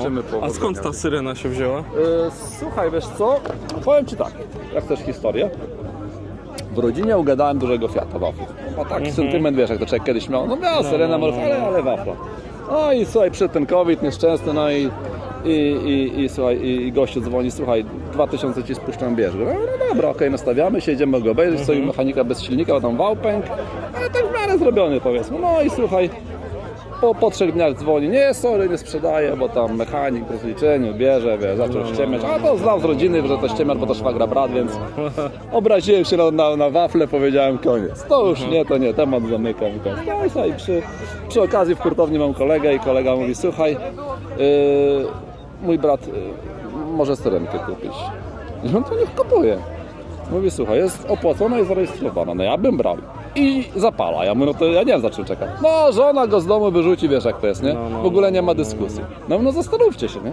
Życzymy powodzenia. A skąd ta syrena się wzięła? Słuchaj, wiesz co? Powiem ci tak, jak chcesz historię. W rodzinie ugadałem dużego Fiata wafla. A taki sentyment, wiesz, jak to człowiek kiedyś miał. No miał syrena, ale wafla. No i słuchaj, przyszedł ten COVID nieszczęsny, no i słuchaj, i gościu dzwoni, słuchaj, 2000 ci spuszczam bierz. No dobra, okej, nastawiamy się, idziemy go obejrzeć, stoi mechanika bez silnika, bo tam wał pękł, ale tak w miarę zrobiony, powiedzmy. No i słuchaj, po 3 dniach dzwoni, nie, sorry, nie sprzedaję, bo tam mechanik po rozliczeniu bierze, wiesz, zaczął ściemiać, a to znał z rodziny, że to ściemiar, bo to szwagra brat, więc obraziłem się na wafle, powiedziałem koniec. To już nie, to nie, temat zamykam. No i słuchaj, przy okazji w hurtowni mam kolegę i kolega mówi, słuchaj, mój brat może syrenkę kupić. I on to niech kupuje. Mówi, słuchaj, jest opłacona i zarejestrowana, no ja bym brał. I zapala. Ja mówię, no to ja nie wiem, za czym czekać. No, żona go z domu wyrzuci, wiesz jak to jest, nie? W ogóle nie ma dyskusji. No zastanówcie się, nie?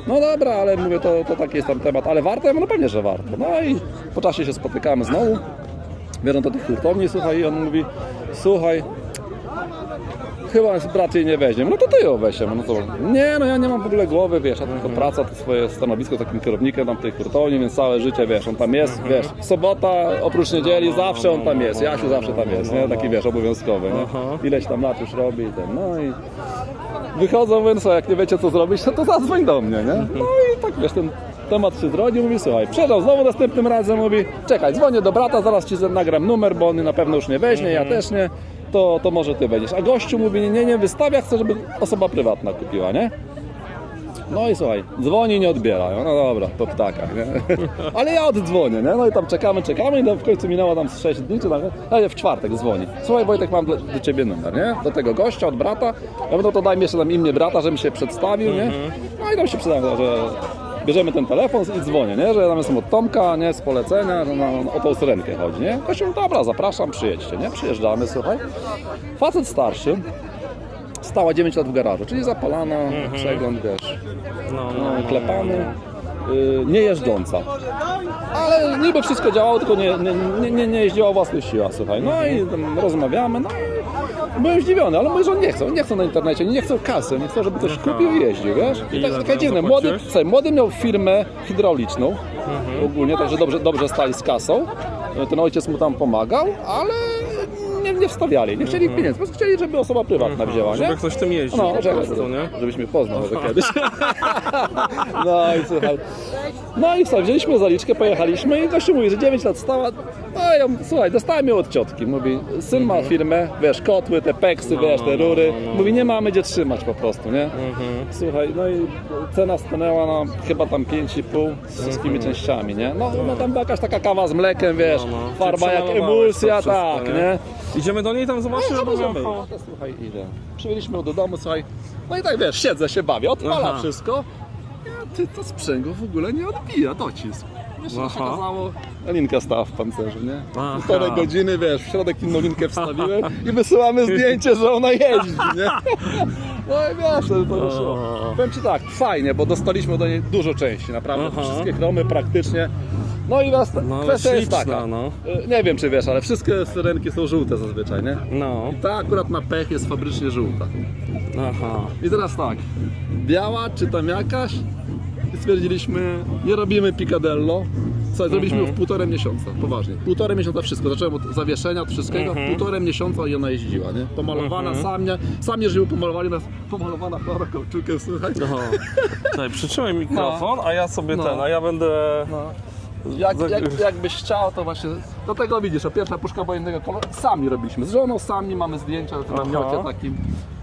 No dobra, ale mówię, to taki jest tam temat, ale warto? Ja mówię, no pewnie, że warto. No i po czasie się spotykamy znowu. Biorą do tych hurtowni, słuchaj, i on mówi, słuchaj, chyba brat jej nie weźmie. No to ty ją weź. No to nie, no ja nie mam w ogóle głowy, wiesz, a tylko praca, to swoje stanowisko takim kierownikiem tam tej hurtowni, więc całe życie, wiesz, on tam jest, wiesz, sobota, oprócz niedzieli, zawsze on tam jest, Jasiu zawsze tam jest, nie, taki, wiesz, obowiązkowy, nie, ileś tam lat już robi i ten, no i wychodzą, mówię, no jak nie wiecie co zrobić, to zadzwoń do mnie, nie, no i tak, wiesz, ten temat się zrodził, mówi, słuchaj, przeżył znowu następnym razem, mówi, czekaj, dzwonię do brata, zaraz ci nagram numer, bo on na pewno już nie weźmie, ja też nie. To może ty będziesz. A gościu mówi, nie wystawia, chce, żeby osoba prywatna kupiła, nie? No i słuchaj, dzwoni, nie odbiera. No dobra, to ptaka, nie? Ale ja oddzwonię, nie? No i tam czekamy i w końcu minęło tam z 6 dni, czy nawet, ale w czwartek dzwoni. Słuchaj Wojtek, mam do ciebie numer, nie? Do tego gościa, od brata. Ja mówię, no to daj mi jeszcze tam imię brata, żebym się przedstawił, nie? No i tam się przedstawił, że bierzemy ten telefon i dzwonię, nie? Że tam jestem od Tomka, nie? Z polecenia, że o tą syrenkę chodzi, nie? Gościu, dobra, zapraszam, przyjedźcie, nie? Przyjeżdżamy, słuchaj. Facet starszy, stała 9 lat w garażu, czyli zapalana, przegląd, wiesz, klepany, nie jeżdżąca. Ale niby wszystko działało, tylko nie jeździła o własnych siłach, słuchaj. No i tam rozmawiamy, no i byłem zdziwiony, ale mówię, że on nie chce na internecie, nie chce kasy, nie chce, żeby ktoś kupił i jeździł, wiesz? I tak takie dziwne. Młody miał firmę hydrauliczną, ogólnie, także dobrze stali z kasą. Ten ojciec mu tam pomagał, ale nie wstawiali, nie chcieli pieniędzy, po prostu chcieli, żeby osoba prywatna wzięła, nie? Żeby ktoś tym jeździł, no, żebyś mnie poznał może kiedyś. No i słuchaj. No i co, wzięliśmy zaliczkę, pojechaliśmy i gościu mówi, że 9 lat stała. No ja, słuchaj, dostałem ją od ciotki. Mówi, syn ma firmę, wiesz, kotły, te peksy, wiesz, te rury. Mówi, nie mamy gdzie trzymać po prostu, nie? Słuchaj, no i cena stanęła na chyba tam 5,5 z wszystkimi częściami, nie? No tam była jakaś taka kawa z mlekiem, wiesz, farba jak emulsja, tak, nie? Idziemy do niej tam zobaczyć? No, słuchaj, idę. Przywieźliśmy ją do domu, słuchaj. No i tak wiesz, siedzę się bawię, odpala wszystko. Ty, to sprzęgło w ogóle nie odbija, docisk. Wiesz, się okazało, linka stała w pancerzu, nie? Półtorej godziny, wiesz, w środek inną linkę wstawiłem i wysyłamy zdjęcie, że ona jeździ, nie? No i wiesz, to wyszło. Powiem ci tak, fajnie, bo dostaliśmy do niej dużo części, naprawdę, wszystkie chromy praktycznie. No i kwestia jest taka, nie wiem czy wiesz, ale wszystkie syrenki są żółte zazwyczaj, nie? No. I ta akurat na pech jest fabrycznie żółta. I teraz tak, biała czy tam jakaś i stwierdziliśmy, nie robimy picadello. Co, zrobiliśmy ją w 1,5 miesiąca, poważnie. 1,5 miesiąca wszystko, zacząłem od zawieszenia, od wszystkiego, 1,5 miesiąca i ona jeździła, nie? Pomalowana, sam nie żył, pomalowana chlora kauczukiem, słuchaj. Tutaj przytrzymaj mikrofon, a ja sobie a ja będę... Jakbyś chciał, to właśnie do tego widzisz, pierwsza puszka była innego koloru, sami robiliśmy, z żoną sami mamy zdjęcia w namiocie takim.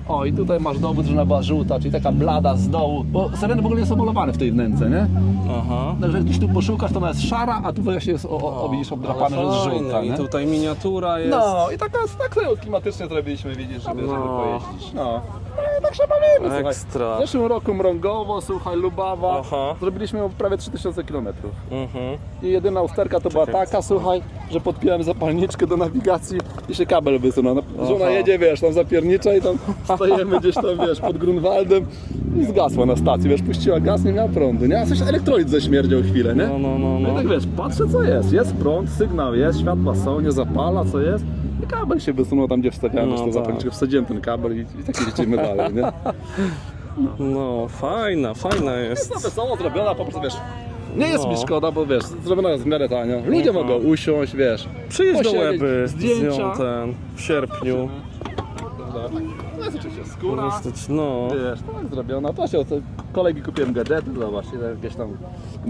O i tutaj masz dowód, że ona była żółta, czyli taka blada z dołu, bo syreny w ogóle nie są malowane w tej wnęce, nie? Także jak gdzieś tu poszukasz, to ona jest szara, a tu właśnie jest, widzisz, obdrapane, że jest żółta, i tutaj miniatura jest. No i tak sobie klimatycznie zrobiliśmy, widzisz, żeby pojeździć. No i tak się bawimy, Ekstra. W zeszłym roku Mrągowo, słuchaj, Lubawa, zrobiliśmy ją prawie 3000 km. I jedyna usterka to była taka, słuchaj, że podpiąłem zapalniczkę do nawigacji i się kabel wysunął. Żona jedzie, wiesz, tam zapiernicza i tam stajemy gdzieś tam, wiesz, pod Grunwaldem i zgasła na stacji, wiesz, puściła gaz, nie miała prądu, nie? A coś elektrolit ześmierdział chwilę, nie? No i tak wiesz, patrzę co jest prąd, sygnał jest, światła są, nie zapala, co jest. I kabel się wysunął tam, gdzie wstawiałem, tą zapalniczkę, wsadziłem ten kabel i tak jedziemy dalej, nie? No, fajna jest. No wesoło zrobiona, po prostu wiesz, nie jest No. mi szkoda, bo wiesz, zrobiona jest w miarę tanio. Ludzie mogą usiąść, wiesz, Przyjedź do posiedzieć, Łeby zdjęcia. z nią w sierpniu. No jest oczywiście skóra, No, wiesz, tak zrobiona. To się od kolegi kupiłem gadżety, zobacz, jakieś tam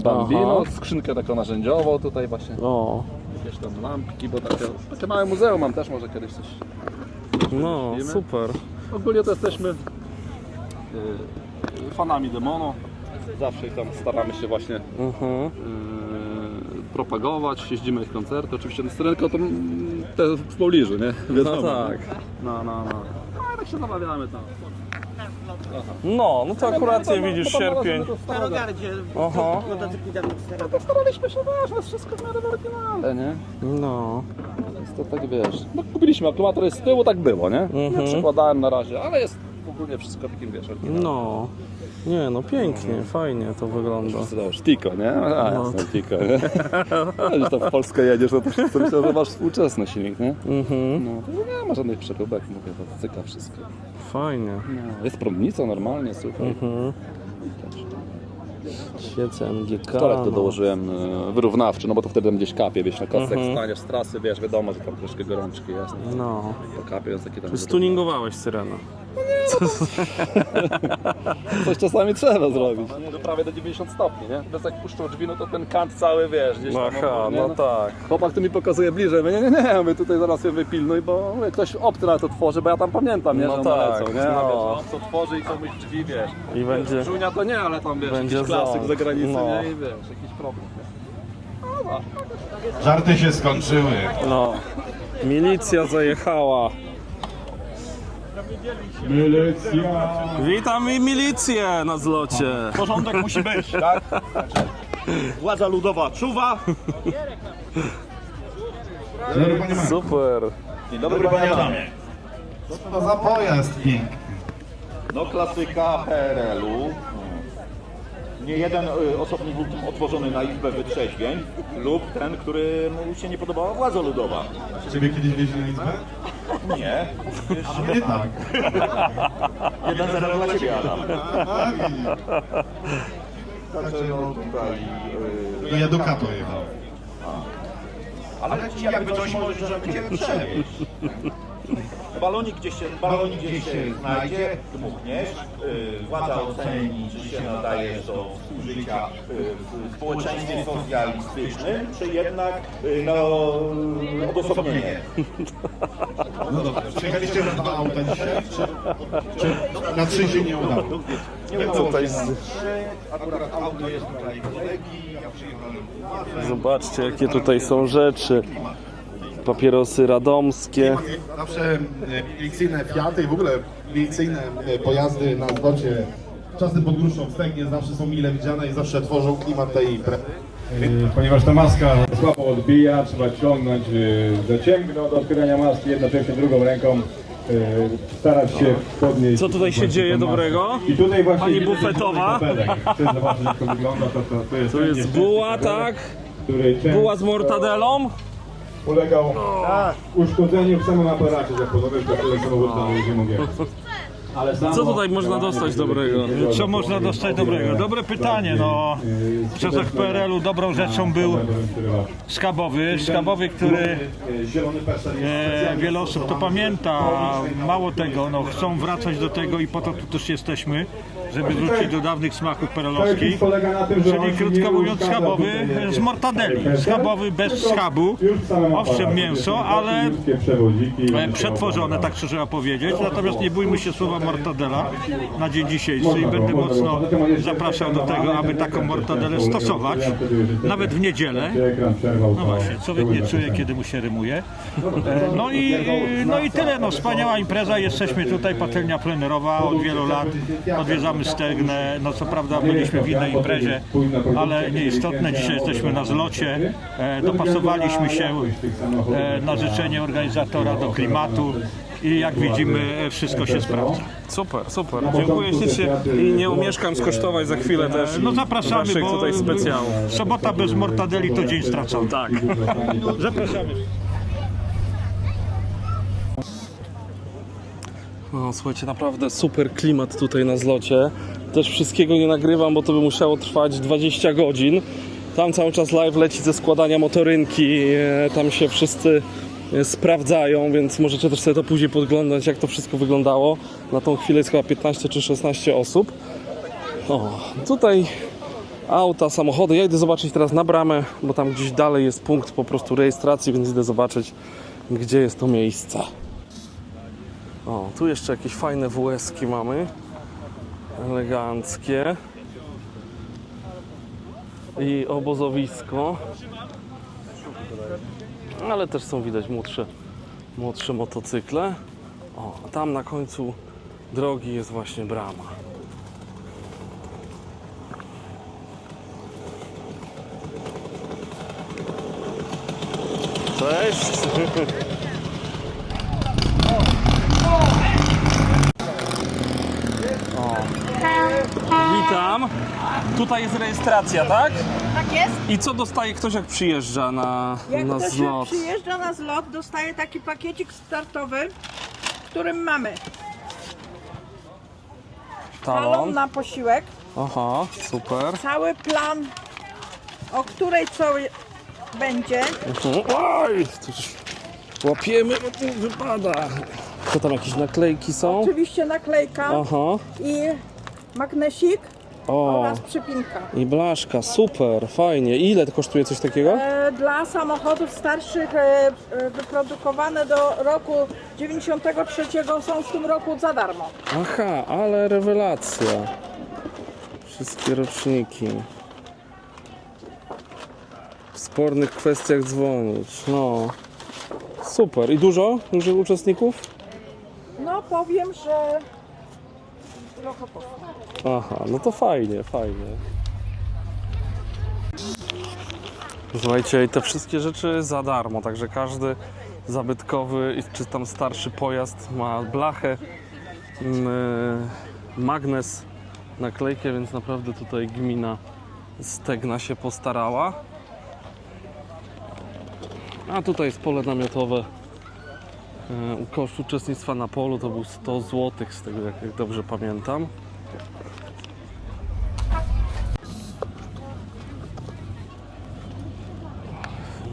bambino, Aha. skrzynkę taką narzędziową tutaj właśnie, o, jakieś tam lampki, bo takie małe muzeum mam też, może kiedyś coś. no, super. Ogólnie to jesteśmy fanami Demono. Zawsze ich tam staramy się właśnie propagować, jeździmy ich koncerty. Oczywiście na Syrenko to te w pobliżu, nie? Wiadomo. No tak. No. A tak się zamawiamy tam. No to akurat nie widzisz sierpień. To Starogardzie, Aha. motocykli dawnych Starogardzie. staraliśmy się, wiesz, jest wszystko w miarę w oryginale, nie? No, Jest to tak, wiesz, no kupiliśmy akumulator jest z tyłu, tak było, nie? Nie przekładałem na razie, ale jest ogólnie wszystko takim, wiesz, oryginalnym. no. Nie, no pięknie, fajnie to wygląda. Zobacz, Tiko, nie? A, No. jasne, Tiko, nie? No, gdzieś tam w Polskę jedziesz, no to myślę, że masz współczesny silnik, nie? No, to nie ma żadnych przeróbek, mówię, to cyka wszystko. Fajnie. No, jest prądnica normalnie, super. Świece NGK. Wczoraj to no. dołożyłem wyrównawczy, no bo to wtedy tam gdzieś kapie, wiesz, na kostce jak staniesz z trasy, wiesz, wiadomo, że tam troszkę gorączki jest. No. To kapie jest taki tam... Stuningowałeś Syrena. Coś czasami trzeba zrobić, nie? Do prawie do 90 stopni, nie? Bez jak puszczą drzwi, no to ten kant cały, wiesz, gdzieś tam... Aha, nie? no tak. Chłopak tu mi pokazuje bliżej, mówię, nie, my tutaj zaraz się wypilnuj, bo mówię, ktoś obcy na to tworzy, bo ja tam pamiętam, nie, No że one tak, lecą, nie? A no. wiesz, obcy tworzy i komuś drzwi, wiesz. I będzie... Żunia to nie, ale tam, wiesz, Będzie jakiś klasyk ząb, za granicą, no. nie? I wiesz, jakiś problem, nie? Żarty się skończyły. No. Milicja zajechała. Milicja. Witam i milicję na zlocie. Porządek musi być, tak? Władza ludowa czuwa. Dobry panie Marku. Super. Dzień dobry panie Adamie. Co to za pojazd piękny? No klasyka PRL-u. Nie jeden osobnik był tym otworzony na Izbę Wytrzeźwień lub ten, który mu się nie podobała władza ludowa. Ciebie kiedyś wieźli na izbę? Nie. A mnie tak. 1-0 dla ciebie, Adam. A, widzisz. Także no tutaj... I edukator jechał. Ale jakby coś może, że będziemy przewieźć. Balonik gdzieś się znajdzie, dmuchniesz, władza oceni, czy się nadajesz do współżycia w społeczeństwie socjalistycznym, czy jednak odosobnienie. No dobra, przyjechaliście na 2 auta dzisiaj? Czy na 3 się nie udało? Nie udało tutaj się nam 3, akurat auto jest tutaj kolegi, ja przyjechałem. Zobaczcie, jakie tutaj są rzeczy. Papierosy radomskie. Zawsze milicyjne Fiaty i w ogóle milicyjne pojazdy na zlocie czasem podgruszą wstęgnie, zawsze są mile widziane i zawsze tworzą klimat tej imprezy. Ponieważ ta maska słabo odbija, trzeba ciągnąć za cięgno do odkrywania maski, jednocześnie drugą ręką starać się podnieść. Co tutaj się dzieje tą maskę. dobrego? I tutaj właśnie Pani widać bufetowa? tapelek. Jak chcesz zobaczyć, jak to wygląda, to jest, Tu jest buła, tak? który Buła z mortadelą. ulegał uszkodzeniu w samym aparacie zapłodowym, do którego samochód nie mogę. Ale samo Co tutaj można dostać dobrego? Co można dostać dobrego? Dobre pytanie, no w czasach PRL-u dobrą rzeczą był skabowy, który Zielony PESEL jest wiele osób to pamięta, a mało tego, no chcą wracać do tego i po to tu też jesteśmy, żeby wrócić do dawnych smaków perelowskich, polega na tym, że on czyli się krótko nie mówiąc uszkadza schabowy tutaj, z mortadeli, schabowy bez schabu, już w samym owszem aparacie. mięso, ale Wszystkie przewodziki. przetworzone, tak trzeba powiedzieć, natomiast nie bójmy się słowa mortadela na dzień dzisiejszy i będę mocno zapraszał do tego, aby taką mortadelę stosować, nawet w niedzielę. No właśnie, człowiek nie czuje, kiedy mu się rymuje. No i tyle, no wspaniała impreza, jesteśmy tutaj, patelnia plenerowa od wielu lat, odwiedzamy Stegnę, no co prawda byliśmy w innej imprezie, ale nieistotne, dzisiaj jesteśmy na zlocie, dopasowaliśmy się na życzenie organizatora do klimatu i jak widzimy wszystko się sprawdza. Super, super. Dziękuję ślicznie i nie umieszkam skosztować za chwilę też. No zapraszamy, waszych bo tutaj specjałów. sobota bez mortadeli to dzień stracony. Tak. Zapraszamy. No, słuchajcie, naprawdę super klimat tutaj na zlocie. Też wszystkiego nie nagrywam, bo to by musiało trwać 20 godzin. Tam cały czas live leci ze składania motorynki, tam się wszyscy sprawdzają, więc możecie też sobie to później podglądać, jak to wszystko wyglądało. Na tą chwilę jest chyba 15 czy 16 osób. O, tutaj auta, samochody. Ja idę zobaczyć teraz na bramę, bo tam gdzieś dalej jest punkt po prostu rejestracji, więc idę zobaczyć, gdzie jest to miejsce. O, tu jeszcze jakieś fajne WS-ki mamy. Eleganckie. I obozowisko. Ale też są widać młodsze motocykle. O, a tam na końcu drogi jest właśnie brama. Cześć! O. Witam. Tutaj jest rejestracja, tak? Tak jest. I co dostaje ktoś, jak przyjeżdża na Jak zlot? ktoś przyjeżdża na zlot, dostaje taki pakiecik startowy, w którym mamy talon na posiłek, Aha, super. cały plan, o której co będzie. Oj, to już łapiemy, bo tu wypada. Co tam, jakieś naklejki są? Oczywiście naklejka Aha. i magnesik O, oraz przypinka. i blaszka, super, fajnie. Ile to kosztuje coś takiego? Dla samochodów starszych wyprodukowane do roku 93 są w tym roku za darmo. Aha, ale rewelacja. Wszystkie roczniki. W spornych kwestiach dzwonić. No. Super. I dużo uczestników? No powiem, że trochę poszło. Aha, no to fajnie, fajnie. Słuchajcie, i te wszystkie rzeczy za darmo, także każdy zabytkowy czy tam starszy pojazd ma blachę, magnes, naklejkę, więc naprawdę tutaj gmina Stegna się postarała. A tutaj jest pole namiotowe. Koszt uczestnictwa na polu to był 100 zł, z tego jak dobrze pamiętam.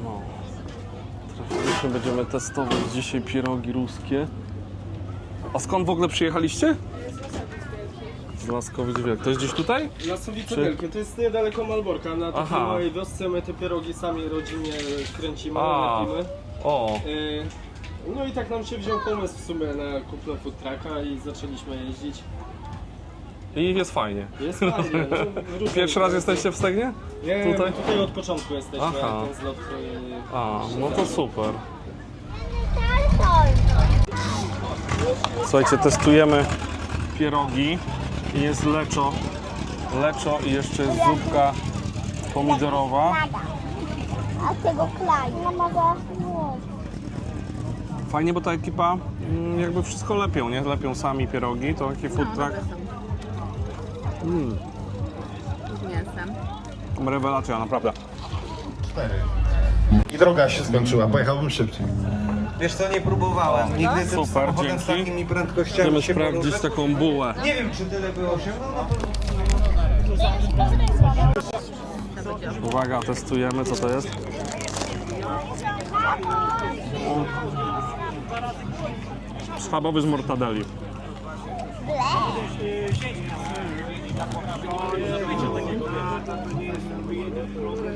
No. Trafiliśmy, będziemy testować dzisiaj pierogi ruskie. A skąd w ogóle przyjechaliście? Z Laskowic Wielkich. To jest gdzieś tutaj? Lasowice Wielkie, to jest niedaleko Malborka, na takiej Aha. małej wiosce. My te pierogi sami rodzinie kręcimy, A. lepimy. O, No i tak nam się wziął pomysł w sumie na kupno food trucka i zaczęliśmy jeździć. i jest fajnie. Jest fajnie. No, różne Pierwszy raz imprezy. jesteście w Stegnie? Nie, tutaj? tutaj od początku jesteśmy, Aha. ten zlot. A, no to super. Słuchajcie, testujemy pierogi i jest leczo i jeszcze jest zupka pomidorowa. A tego klaju. Mama zaraz Fajnie, bo ta ekipa jakby wszystko lepią, nie? Lepią sami pierogi, to taki food truck. Rewelacja, naprawdę. 4. I droga się skończyła, pojechałbym szybciej. Wiesz co, nie próbowałem. Nigdy tym Super, samochodem z dzięki. takimi prędkościami Chcemy się sprawdzić poruszać. taką bułę. Nie wiem, czy tyle by osiągnął, no to... Uwaga, testujemy, co to jest. Schabowy z mortadeli.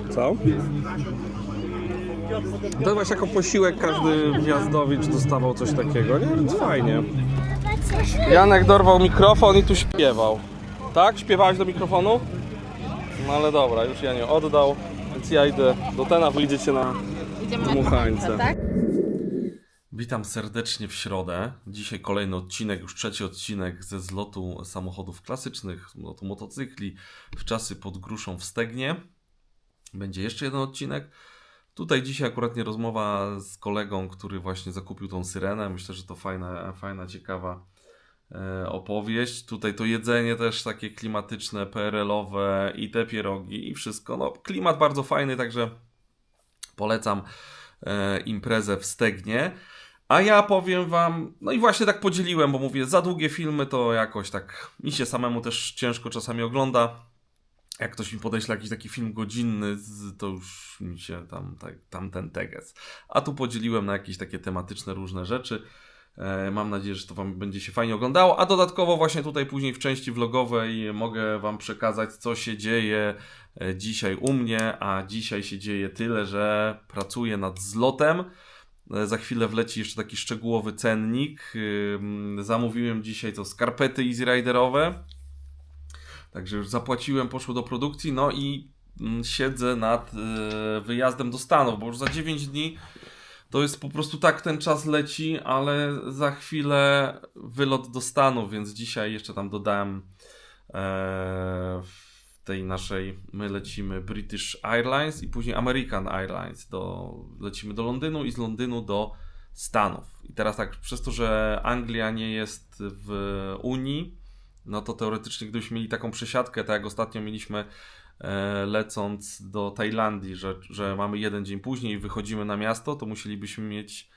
Co? To właśnie jako posiłek każdy wjazdowicz dostawał coś takiego, nie? Więc fajnie. Janek dorwał mikrofon i tu śpiewał. Tak? Śpiewałeś do mikrofonu? No ale dobra, już ja nie oddał, więc ja idę do Tena, wyjdziecie na dmuchańce. Witam serdecznie w środę. Dzisiaj kolejny odcinek, już trzeci odcinek ze zlotu samochodów klasycznych, zlotu motocykli w czasy pod Gruszą w Stegnie. Będzie jeszcze jeden odcinek. Tutaj dzisiaj akurat nie rozmowa z kolegą, który właśnie zakupił tą syrenę. Myślę, że to fajna, ciekawa opowieść. Tutaj to jedzenie też takie klimatyczne, PRL-owe i te pierogi i wszystko. No, klimat bardzo fajny, także polecam imprezę w Stegnie. A ja powiem wam, no i właśnie tak podzieliłem, bo mówię, za długie filmy to jakoś tak mi się samemu też ciężko czasami ogląda. Jak ktoś mi podeśle jakiś taki film godzinny, to już mi się tam ten teges. A tu podzieliłem na jakieś takie tematyczne różne rzeczy. Mam nadzieję, że to wam będzie się fajnie oglądało. A dodatkowo właśnie tutaj później w części vlogowej mogę wam przekazać, co się dzieje dzisiaj u mnie. A dzisiaj się dzieje tyle, że pracuję nad zlotem. Za chwilę wleci jeszcze taki szczegółowy cennik. Zamówiłem dzisiaj to skarpety Easy Riderowe. Także już zapłaciłem, poszło do produkcji. No i siedzę nad wyjazdem do Stanów, bo już za 9 dni to jest po prostu tak, ten czas leci, ale za chwilę wylot do Stanów, więc dzisiaj jeszcze tam dodałem w tej naszej, my lecimy British Airlines i później American Airlines, lecimy do Londynu i z Londynu do Stanów. I teraz tak, przez to, że Anglia nie jest w Unii, no to teoretycznie gdybyśmy mieli taką przesiadkę, tak jak ostatnio mieliśmy lecąc do Tajlandii, że mamy jeden dzień później i wychodzimy na miasto, to musielibyśmy mieć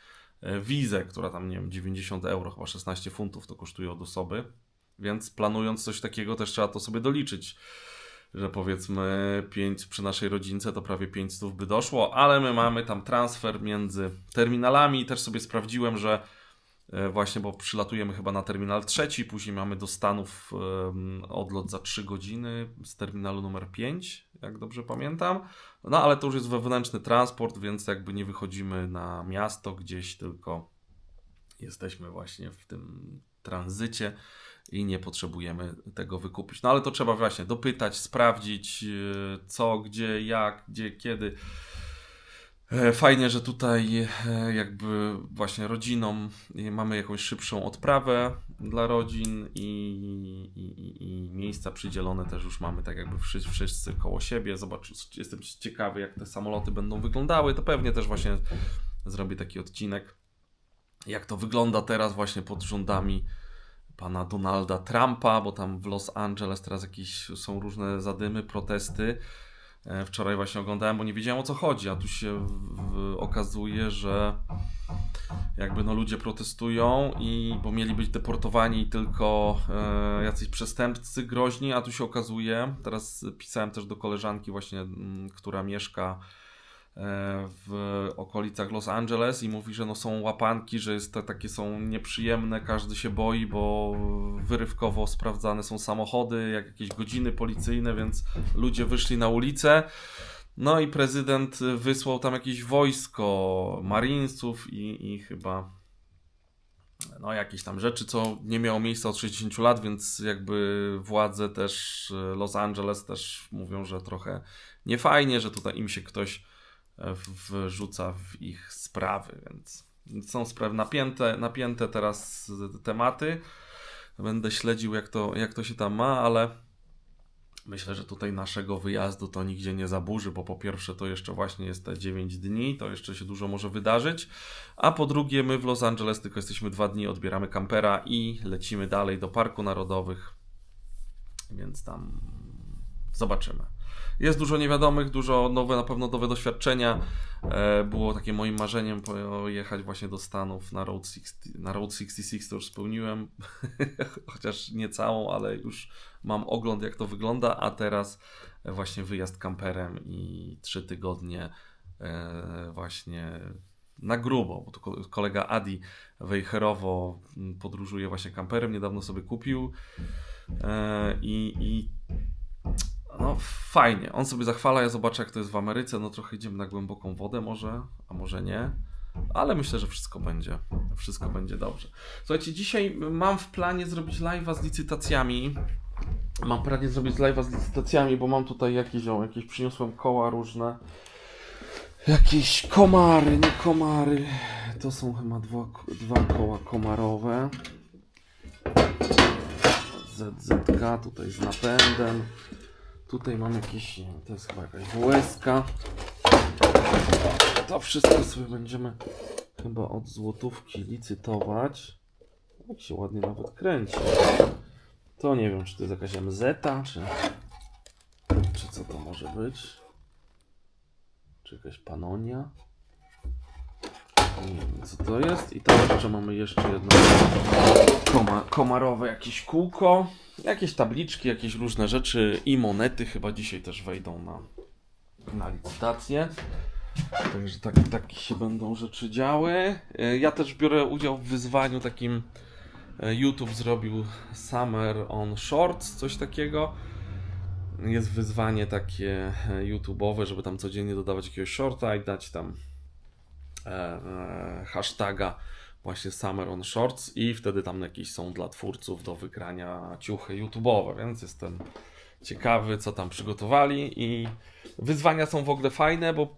wizę, która tam, nie wiem, 90 euro, chyba 16 funtów to kosztuje od osoby, więc planując coś takiego też trzeba to sobie doliczyć, że powiedzmy 5 przy naszej rodzince to prawie 500 by doszło, ale my mamy tam transfer między terminalami i też sobie sprawdziłem, że właśnie, bo przylatujemy chyba na terminal 3, później mamy do Stanów odlot za 3 godziny z terminalu numer 5, jak dobrze pamiętam. No ale to już jest wewnętrzny transport, więc jakby nie wychodzimy na miasto gdzieś, tylko jesteśmy właśnie w tym tranzycie i nie potrzebujemy tego wykupić. No ale to trzeba właśnie dopytać, sprawdzić co, gdzie, jak, gdzie, kiedy. Fajnie, że tutaj jakby właśnie rodzinom mamy jakąś szybszą odprawę dla rodzin i miejsca przydzielone też już mamy tak jakby wszyscy koło siebie. Jestem ciekawy, jak te samoloty będą wyglądały. To pewnie też właśnie zrobię taki odcinek, jak to wygląda teraz właśnie pod rządami pana Donalda Trumpa, bo tam w Los Angeles teraz jakieś są różne zadymy, protesty. Wczoraj właśnie oglądałem, bo nie wiedziałem, o co chodzi, a tu się okazuje, że jakby no ludzie protestują bo mieli być deportowani tylko jacyś przestępcy groźni, a tu się okazuje, teraz pisałem też do koleżanki właśnie, która mieszka w okolicach Los Angeles i mówi, że no są łapanki, że takie są nieprzyjemne, każdy się boi, bo wyrywkowo sprawdzane są samochody, jak jakieś godziny policyjne, więc ludzie wyszli na ulicę. No i prezydent wysłał tam jakieś wojsko Marinesów i chyba no jakieś tam rzeczy, co nie miało miejsca od 60 lat, więc jakby władze też Los Angeles też mówią, że trochę niefajnie, że tutaj im się ktoś wrzuca w ich sprawy, więc są sprawy napięte teraz tematy. Będę śledził, jak to się tam ma, ale myślę, że tutaj naszego wyjazdu to nigdzie nie zaburzy, bo po pierwsze to jeszcze właśnie jest te 9 dni, to jeszcze się dużo może wydarzyć, a po drugie my w Los Angeles tylko jesteśmy 2 dni, odbieramy kampera i lecimy dalej do Parku Narodowych, więc tam zobaczymy. Jest dużo niewiadomych, dużo na pewno nowe doświadczenia. Było takie moim marzeniem pojechać właśnie do Stanów na Route 66, to już spełniłem, chociaż nie całą, ale już mam ogląd, jak to wygląda, a teraz właśnie wyjazd kamperem i 3 tygodnie właśnie na grubo, bo tu kolega Adi Wejherowo podróżuje właśnie kamperem, niedawno sobie kupił no fajnie, on sobie zachwala, ja zobaczę, jak to jest w Ameryce, no trochę idziemy na głęboką wodę może, a może nie, ale myślę, że wszystko będzie dobrze. Słuchajcie, dzisiaj mam w planie zrobić live'a z licytacjami, bo mam tutaj jakieś przyniosłem koła różne, jakieś komary, nie komary, to są chyba dwa koła komarowe, ZZK tutaj z napędem. Tutaj mam jakieś, to jest chyba jakaś WS-ka. To wszystko sobie będziemy chyba od złotówki licytować. Jak się ładnie nawet kręci. To nie wiem, czy to jest jakaś MZ-a, czy co to może być. Czy jakaś Panonia. Nie wiem, co to jest. I tam jeszcze mamy jeszcze jedno komarowe jakieś kółko. Jakieś tabliczki, jakieś różne rzeczy i monety chyba dzisiaj też wejdą na licytację. Także takie się będą rzeczy działy. Ja też biorę udział w wyzwaniu takim. YouTube zrobił Summer on Shorts, coś takiego. Jest wyzwanie takie YouTube'owe, żeby tam codziennie dodawać jakiegoś shorta i dać tam hashtaga właśnie Summer on Shorts i wtedy tam jakieś są dla twórców do wygrania ciuchy YouTube'owe, więc jestem ciekawy, co tam przygotowali i wyzwania są w ogóle fajne, bo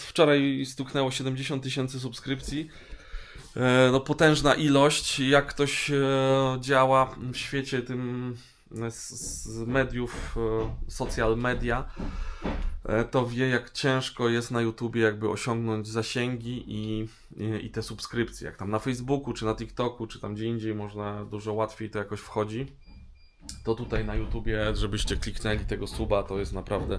wczoraj stuknęło 70 000 subskrypcji. No potężna ilość. Jak ktoś działa w świecie tym z mediów, social media, to wie, jak ciężko jest na YouTubie jakby osiągnąć zasięgi i te subskrypcje. Jak tam na Facebooku, czy na TikToku, czy tam gdzie indziej można dużo łatwiej to jakoś wchodzi. To tutaj na YouTubie, żebyście kliknęli tego suba, to jest naprawdę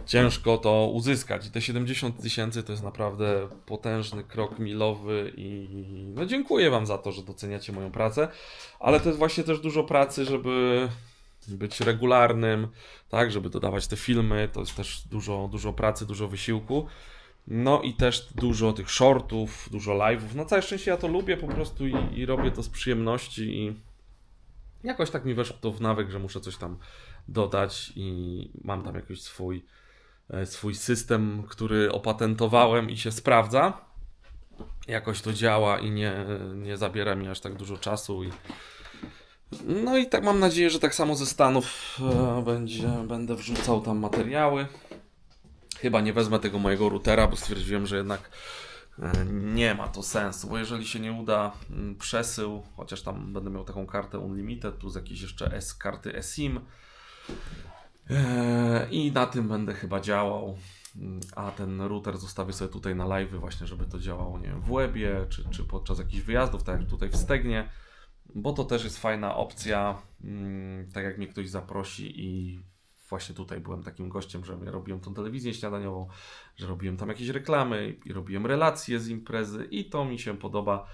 ciężko to uzyskać. I te 70 000 to jest naprawdę potężny krok milowy i no dziękuję Wam za to, że doceniacie moją pracę, ale to jest właśnie też dużo pracy, żeby być regularnym, tak, żeby dodawać te filmy, to jest też dużo pracy, dużo wysiłku. No i też dużo tych shortów, dużo live'ów. No całe szczęście ja to lubię po prostu i robię to z przyjemności i jakoś tak mi weszło to w nawyk, że muszę coś tam dodać i mam tam jakiś swój system, który opatentowałem i się sprawdza. Jakoś to działa i nie zabiera mi aż tak dużo czasu. No i tak mam nadzieję, że tak samo ze Stanów będę wrzucał tam materiały. Chyba nie wezmę tego mojego routera, bo stwierdziłem, że jednak nie ma to sensu, bo jeżeli się nie uda przesył, chociaż tam będę miał taką kartę Unlimited, plus jakieś jeszcze karty eSIM i na tym będę chyba działał, a ten router zostawię sobie tutaj na live właśnie, żeby to działało, nie wiem, w webie, czy podczas jakichś wyjazdów, tak jak tutaj w Stegnie, bo to też jest fajna opcja, tak jak mnie ktoś zaprosi i właśnie tutaj byłem takim gościem, że ja robiłem tą telewizję śniadaniową, że robiłem tam jakieś reklamy i robiłem relacje z imprezy i to mi się podoba,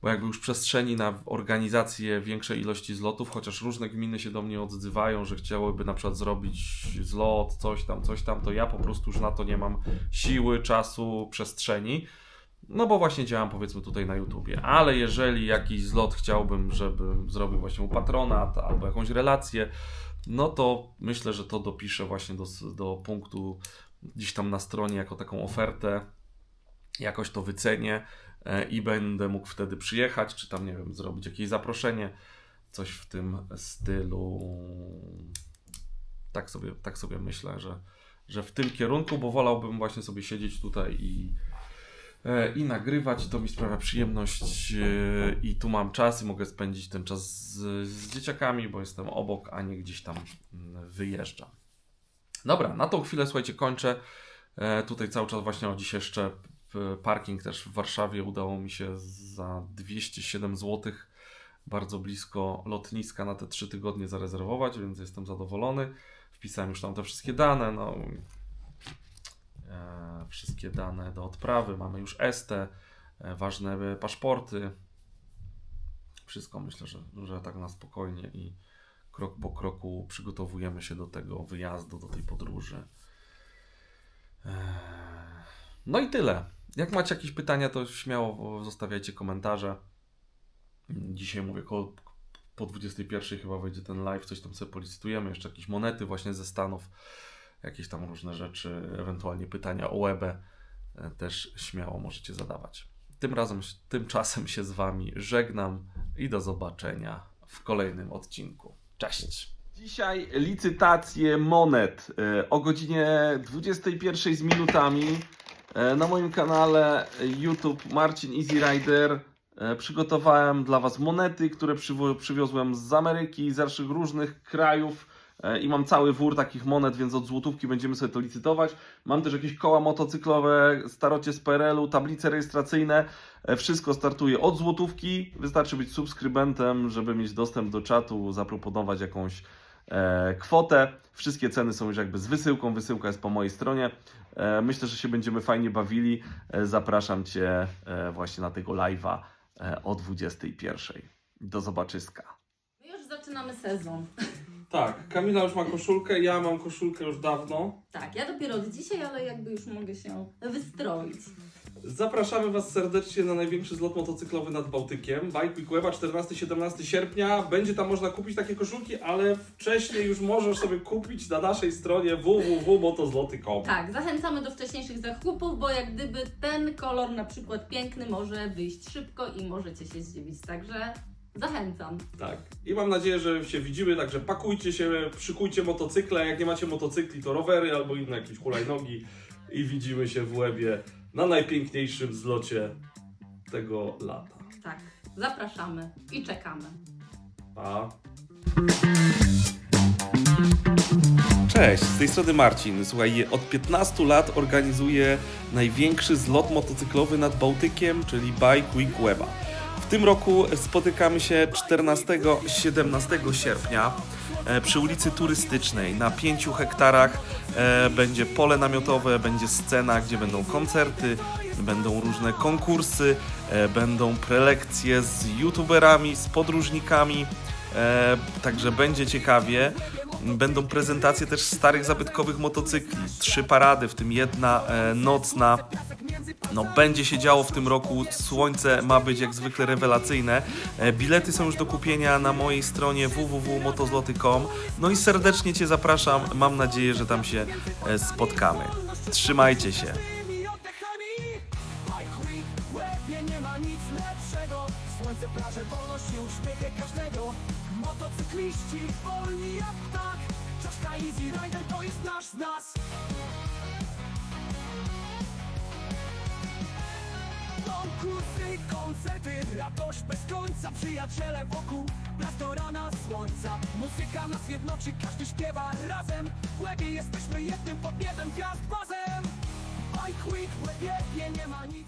bo jakby już przestrzeni na organizację większej ilości zlotów, chociaż różne gminy się do mnie odzywają, że chciałyby na przykład zrobić zlot, coś tam, to ja po prostu już na to nie mam siły, czasu, przestrzeni. No bo właśnie działam powiedzmy tutaj na YouTubie, ale jeżeli jakiś zlot chciałbym, żebym zrobił właśnie u patronat albo jakąś relację, no to myślę, że to dopiszę właśnie do punktu gdzieś tam na stronie jako taką ofertę, jakoś to wycenię i będę mógł wtedy przyjechać, czy tam nie wiem, zrobić jakieś zaproszenie, coś w tym stylu. Tak sobie myślę, że w tym kierunku, bo wolałbym właśnie sobie siedzieć tutaj i nagrywać, to mi sprawia przyjemność i tu mam czas i mogę spędzić ten czas z dzieciakami, bo jestem obok, a nie gdzieś tam wyjeżdżam. Dobra, na tą chwilę słuchajcie, kończę. Tutaj cały czas właśnie dziś jeszcze parking też w Warszawie udało mi się za 207 zł bardzo blisko lotniska na te 3 tygodnie zarezerwować, więc jestem zadowolony. Wpisałem już tam te wszystkie dane, no wszystkie dane do odprawy, mamy już ST, ważne paszporty, wszystko myślę, że tak na spokojnie i krok po kroku przygotowujemy się do tego wyjazdu, do tej podróży. No i tyle. Jak macie jakieś pytania, to śmiało zostawiajcie komentarze. Dzisiaj mówię, po 21 chyba wejdzie ten live, coś tam sobie policytujemy, jeszcze jakieś monety właśnie ze Stanów, jakieś tam różne rzeczy, ewentualnie pytania o webę też śmiało możecie zadawać. Tymczasem się z Wami żegnam i do zobaczenia w kolejnym odcinku. Cześć! Dzisiaj licytacje monet o godzinie 21 z minutami na moim kanale YouTube Marcin Easy Rider. Przygotowałem dla Was monety, które przywiozłem z Ameryki, z naszych różnych krajów i mam cały wór takich monet, więc od złotówki będziemy sobie to licytować. Mam też jakieś koła motocyklowe, starocie z PRL-u, tablice rejestracyjne. Wszystko startuje od złotówki. Wystarczy być subskrybentem, żeby mieć dostęp do czatu, zaproponować jakąś kwotę. Wszystkie ceny są już jakby z wysyłką. Wysyłka jest po mojej stronie. Myślę, że się będziemy fajnie bawili. Zapraszam Cię właśnie na tego live'a o 21:00. Do zobaczyska. My już zaczynamy sezon. Tak, Kamila już ma koszulkę, ja mam koszulkę już dawno. Tak, ja dopiero od dzisiaj, ale jakby już mogę się wystroić. Zapraszamy Was serdecznie na największy zlot motocyklowy nad Bałtykiem. Bike Week Weba 14-17 sierpnia. Będzie tam można kupić takie koszulki, ale wcześniej już możesz sobie kupić na naszej stronie www.motozloty.com. Tak, zachęcamy do wcześniejszych zakupów, bo jak gdyby ten kolor na przykład piękny może wyjść szybko i możecie się zdziwić, także zachęcam. Tak. I mam nadzieję, że się widzimy, także pakujcie się, szykujcie motocykle. Jak nie macie motocykli, to rowery albo inne jakieś hulajnogi. I widzimy się w Łebie na najpiękniejszym zlocie tego lata. Tak, zapraszamy i czekamy. Pa! Cześć, z tej strony Marcin. Słuchaj, od 15 lat organizuję największy zlot motocyklowy nad Bałtykiem, czyli Bike Week Weba. W tym roku spotykamy się 14-17 sierpnia przy ulicy Turystycznej. Na 5 hektarach będzie pole namiotowe, będzie scena, gdzie będą koncerty, będą różne konkursy, będą prelekcje z youtuberami, z podróżnikami, także będzie ciekawie. Będą prezentacje też starych, zabytkowych motocykli, 3 parady, w tym jedna nocna. No, będzie się działo w tym roku, słońce ma być jak zwykle rewelacyjne. Bilety są już do kupienia na mojej stronie www.motozloty.com. No i serdecznie Cię zapraszam, mam nadzieję, że tam się spotkamy. Trzymajcie się. Motocykliści wolni jak ptak, czaszka Easy Rider to jest nasz z nas. Konkursy, koncerty, radość bez końca, przyjaciele wokół, miasto rana słońca. Muzyka nas jednoczy, każdy śpiewa razem. W Łebie jesteśmy jednym pod niebem, gwiazd bazem. Bike Week w Łebie nie ma nic.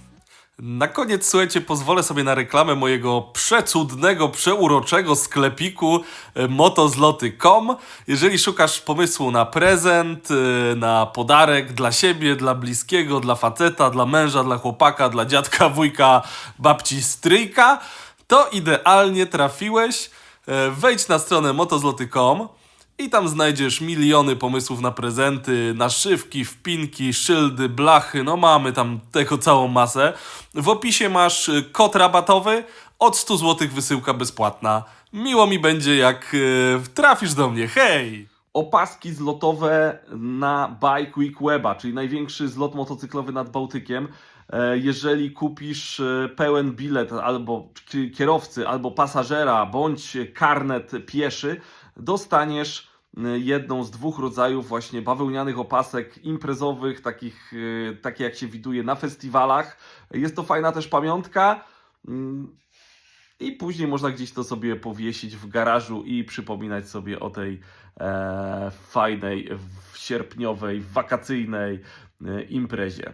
Na koniec, słuchajcie, pozwolę sobie na reklamę mojego przecudnego, przeuroczego sklepiku motozloty.com. Jeżeli szukasz pomysłu na prezent, na podarek dla siebie, dla bliskiego, dla faceta, dla męża, dla chłopaka, dla dziadka, wujka, babci, stryjka, to idealnie trafiłeś. Wejdź na stronę motozloty.com i tam znajdziesz miliony pomysłów na prezenty, naszywki, wpinki, szyldy, blachy, no mamy tam tego całą masę. W opisie masz kod rabatowy, od 100 zł wysyłka bezpłatna. Miło mi będzie, jak trafisz do mnie, hej! Opaski zlotowe na Bike Week Weba, czyli największy zlot motocyklowy nad Bałtykiem. Jeżeli kupisz pełen bilet albo kierowcy, albo pasażera, bądź karnet pieszy, dostaniesz jedną z 2 rodzajów właśnie bawełnianych opasek imprezowych, takie jak się widuje na festiwalach. Jest to fajna też pamiątka i później można gdzieś to sobie powiesić w garażu i przypominać sobie o tej fajnej, sierpniowej, wakacyjnej imprezie.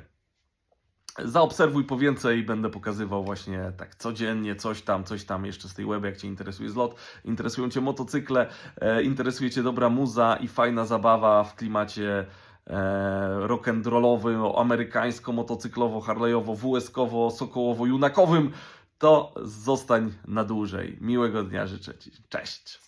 Zaobserwuj po więcej, będę pokazywał właśnie tak codziennie coś tam jeszcze z tej Weby, jak Cię interesuje zlot, interesują Cię motocykle, interesuje Cię dobra muza i fajna zabawa w klimacie rock'n'rollowym, amerykańsko-motocyklowo, harlejowo, WS-kowo, sokołowo-junakowym, to zostań na dłużej. Miłego dnia życzę Ci. Cześć!